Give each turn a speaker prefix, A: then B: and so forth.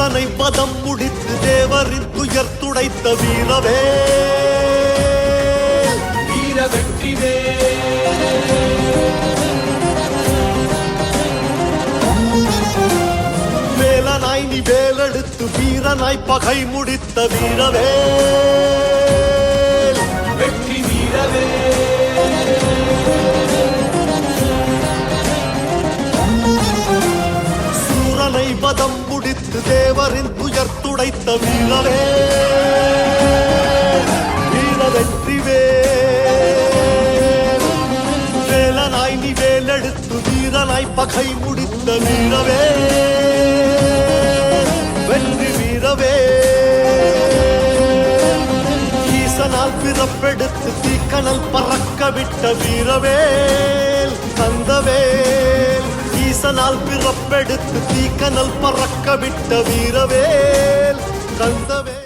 A: சூரனை பதம் முடித்து தேவரின் துயர் துடைத்த வீரவே
B: வீர வெற்றிவே
A: வேலனாய் நீ வேலெடுத்து வீரனாய் பகை முடித்த வீரவே
B: வெற்றி வீரவே
A: சூரனை பதம் முடித்து தேவரின் துயர் துடைத்த வீரவே வீர வெற்றிவே வேலனாய் நீ வேலெடுத்து வீரனாய் பகை முடித்த வீரவே வெற்றி வீரவே ஈசனால் பிறப்பெடுத்து தீக்கணல் பறக்க விட்ட வீரவேல் கந்தவேல் ஈசனால் பிறப்பெடுத்து தீக்கணல் பறக்க விட்ட வீரவேல் கந்தவேல்